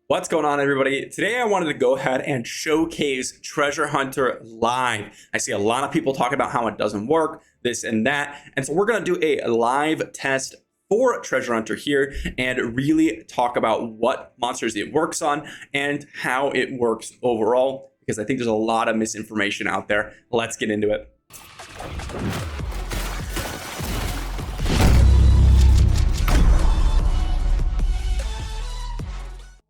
What's going on, everybody? Today I wanted to go ahead and showcase Treasure Hunter live. I see a lot of people talking about how it doesn't work, this and that. And so we're going to do a live test for Treasure Hunter here and really talk about what monsters it works on and how it works overall, because I think there's a lot of misinformation out there. Let's get into it.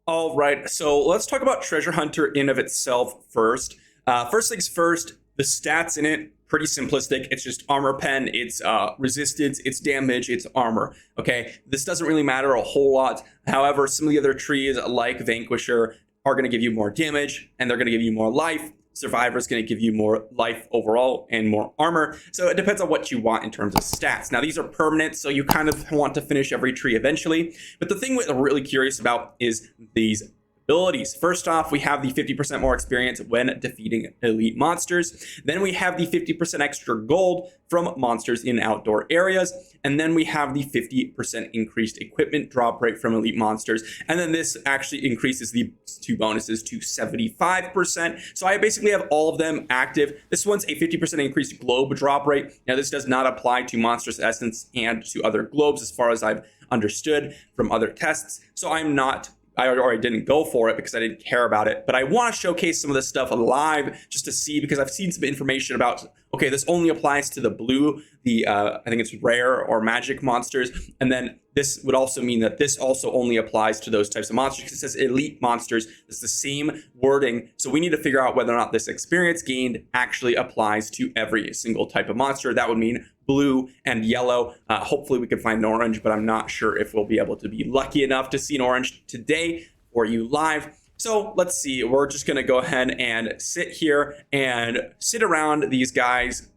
All right, so let's talk about Treasure Hunter in of itself first. First things first, the stats in it, pretty simplistic. It's just armor pen, it's resistance, it's damage, it's armor. Okay, this doesn't really matter a whole lot. However, some of the other trees like Vanquisher are going to give you more damage and they're going to give you more life. Survivor is going to give you more life overall and more armor. So it depends on what you want in terms of stats. Now, these are permanent, so you kind of want to finish every tree eventually. But the thing we're really curious about is these abilities. First off, we have the 50% more experience when defeating elite monsters. Then we have the 50% extra gold from monsters in outdoor areas. And then we have the 50% increased equipment drop rate from elite monsters. And then this actually increases the two bonuses to 75%. So I basically have all of them active. This one's a 50% increased globe drop rate. Now, this does not apply to Monstrous Essence and to other globes as far as I've understood from other tests. So I already didn't go for it because I didn't care about it, but I want to showcase some of this stuff live just to see, because I've seen some information about, okay, this only applies to the blue, I think it's rare or magic monsters. And then this would also mean that this also only applies to those types of monsters because it says elite monsters. It's the same wording. So we need to figure out whether or not this experience gained actually applies to every single type of monster. That would mean blue and yellow. Hopefully we can find an orange, but I'm not sure if we'll be able to be lucky enough to see an orange today for you live. So let's see, we're just gonna go ahead and sit here and sit around these guys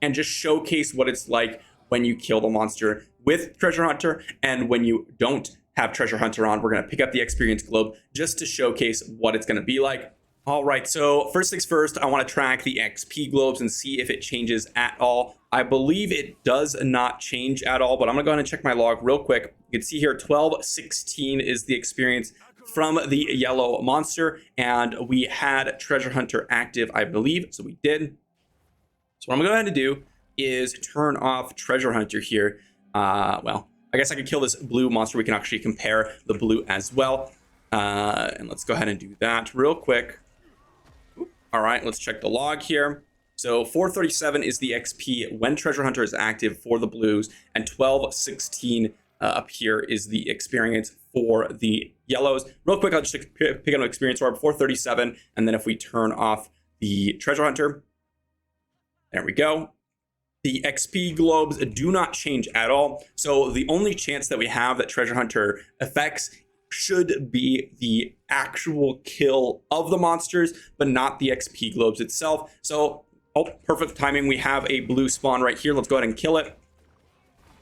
and just showcase what it's like when you kill the monster with Treasure Hunter and when you don't have Treasure Hunter on. We're gonna pick up the experience globe just to showcase what it's gonna be like. All right, so first things first, I want to track the XP globes and see if it changes at all. I believe it does not change at all, but I'm gonna go ahead and check my log real quick. You can see here 1216 is the experience from the yellow monster, and we had Treasure Hunter active, I believe, so we did. So what I'm gonna go ahead and do is turn off Treasure Hunter here. Well, I guess I could kill this blue monster. We can actually compare the blue as well. And let's go ahead and do that real quick. All right, let's check the log here. So 437 is the XP when Treasure Hunter is active for the blues, and 1216 up here is the experience for the yellows. Real quick, I'll just pick up an experience orb, 437, and then if we turn off the Treasure Hunter, there we go. The XP globes do not change at all. So the only chance that we have that Treasure Hunter affects should be the actual kill of the monsters, but not the XP globes itself. So, perfect timing. We have a blue spawn right here. Let's go ahead and kill it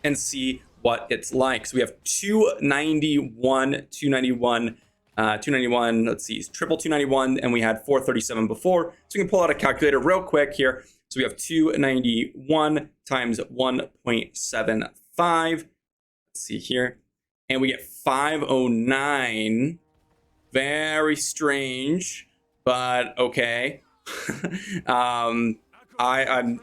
and see what it's like. So we have 291, 291, let's see, triple 291, and we had 437 before. So we can pull out a calculator real quick here. So we have 291 times 1.75. Let's see here. And we get 509. Very strange, but okay. I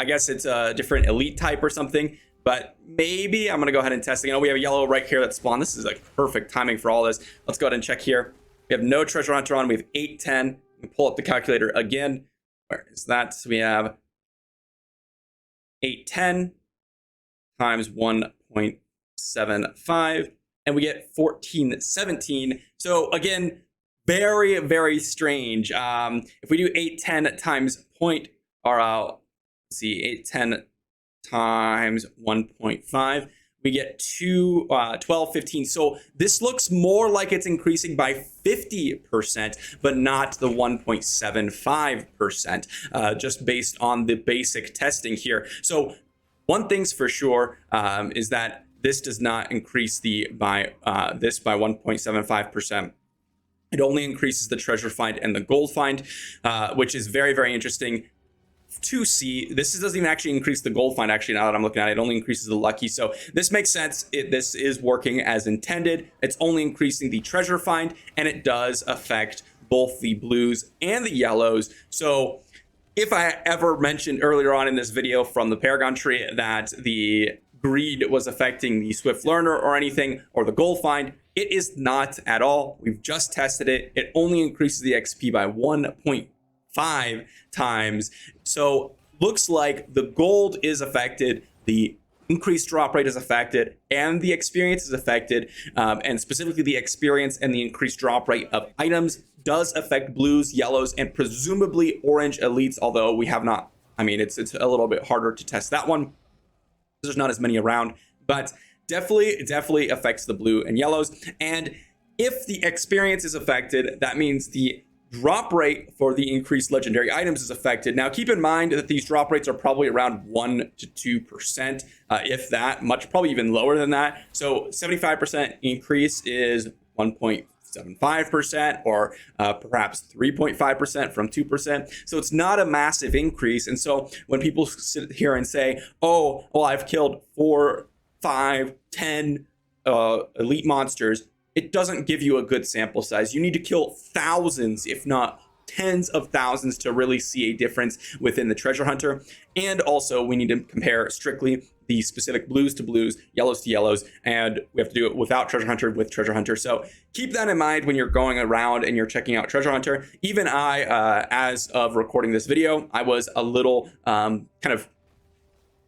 guess it's a different elite type or something, but maybe I'm gonna go ahead and test it. You know, we have a yellow right here that spawned. This is like perfect timing for all this. Let's go ahead and check here. We have no Treasure Hunter on. We have 810. We can pull up the calculator again. Where is that? So we have 810 times 1.75, and we get 1417. So again, very, very strange. If we do 810 times point, or let's see, 810 times 1.5, we get 1215. So this looks more like it's increasing by 50%, but not the 1.75%, just based on the basic testing here. So one thing's for sure is that this does not increase by 1.75%. It only increases the treasure find and the gold find, which is very, very interesting. 2C, this doesn't even actually increase the gold find. Actually, now that I'm looking at it, it only increases the lucky. So this makes sense. This is working as intended. It's only increasing the treasure find, and it does affect both the blues and the yellows. So if I ever mentioned earlier on in this video from the Paragon tree that the greed was affecting the Swift Learner or anything, or the gold find, it is not at all. We've just tested it. It only increases the XP by 1.5 times. So looks like the gold is affected, the increased drop rate is affected, and the experience is affected, and specifically the experience and the increased drop rate of items does affect blues, yellows, and presumably orange elites, although we have not, I mean, it's a little bit harder to test that one. There's not as many around, but definitely affects the blue and yellows. And if the experience is affected, that means the drop rate for the increased legendary items is affected. Now, keep in mind that these drop rates are probably around 1 to 2%, if that much, probably even lower than that. So 75% increase is 1.75%, or perhaps 3.5% from 2%. So it's not a massive increase. And so when people sit here and say, oh, well, I've killed 4, 5, 10 elite monsters, it doesn't give you a good sample size. You need to kill thousands, if not tens of thousands, to really see a difference within the treasure hunter. And also we need to compare strictly the specific blues to blues, yellows to yellows, and we have to do it without treasure hunter with treasure hunter. So keep that in mind when you're going around and you're checking out treasure hunter. Even I, as of recording this video, I was a little kind of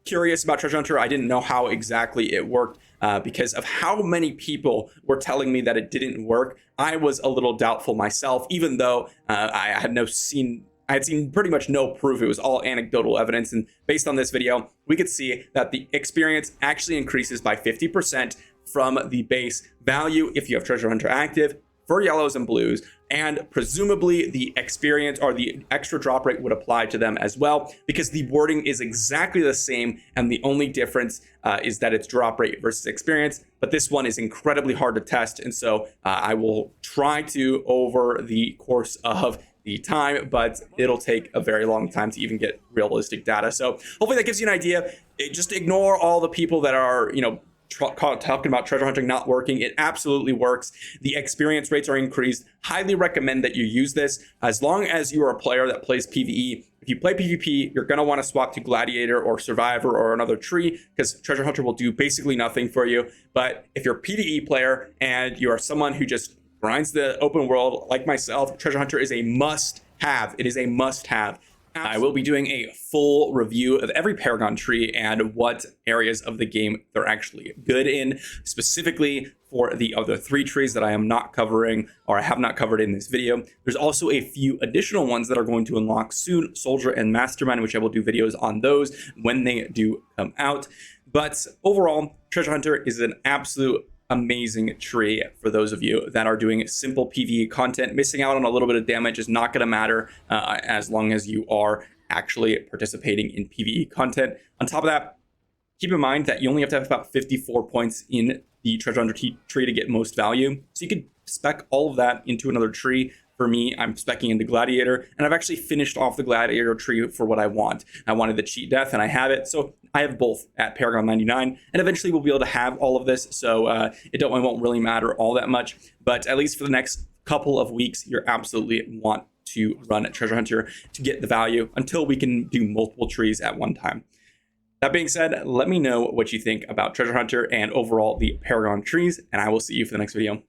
curious about treasure hunter. I didn't know how exactly it worked because of how many people were telling me that it didn't work. I was a little doubtful myself, even though I had seen pretty much no proof. It was all anecdotal evidence. And based on this video, we could see that the experience actually increases by 50% from the base value if you have treasure hunter active for yellows and blues, and presumably the experience or the extra drop rate would apply to them as well, because the wording is exactly the same, and the only difference is that it's drop rate versus experience. But this one is incredibly hard to test, and so I will try to over the course of the time, but it'll take a very long time to even get realistic data. So hopefully that gives you an idea. Just ignore all the people that are, talking about treasure hunting not working. It absolutely works. The experience rates are increased. Highly recommend that you use this as long as you are a player that plays PvE. If you play PvP, you're going to want to swap to Gladiator or Survivor or another tree, because treasure hunter will do basically nothing for you. But if you're a PvE player and you are someone who just grinds the open world like myself, treasure hunter is a must have. It is a must have. I will be doing a full review of every Paragon tree and what areas of the game they're actually good in, specifically for the other 3 trees that I am not covering, or I have not covered in this video. There's also a few additional ones that are going to unlock soon, Soldier and Mastermind, which I will do videos on those when they do come out. But overall, treasure hunter is an absolute amazing tree for those of you that are doing simple PvE content. Missing out on a little bit of damage is not going to matter as long as you are actually participating in PvE content. On top of that, keep in mind that you only have to have about 54 points in the treasure hunter tree to get most value. So you could spec all of that into another tree. For me, I'm speccing into Gladiator, and I've actually finished off the Gladiator tree for what I want. I wanted the cheat death, and I have it. So I have both at Paragon 99, and eventually we'll be able to have all of this. So it won't really matter all that much. But at least for the next couple of weeks, you absolutely want to run a treasure hunter to get the value until we can do multiple trees at one time. That being said, let me know what you think about treasure hunter and overall the Paragon trees, and I will see you for the next video.